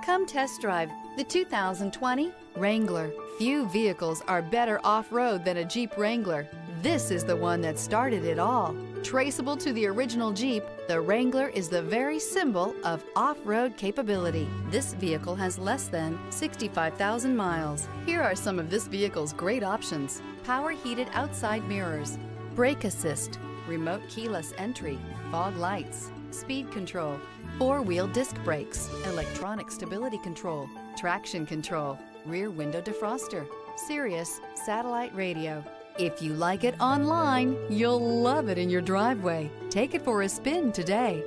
Come test drive the 2020 Wrangler. Few vehicles are better off-road than a Jeep Wrangler. This is the one that started it all. Traceable to the original Jeep, the Wrangler is the very symbol of off-road capability. This vehicle has less than 65,000 miles. Here are some of this vehicle's great options: power heated outside mirrors, brake assist, remote keyless entry, fog lights, speed control, four-wheel disc brakes, electronic stability control, traction control, rear window defroster, Sirius satellite radio. If you like it online, you'll love it in your driveway. Take it for a spin today.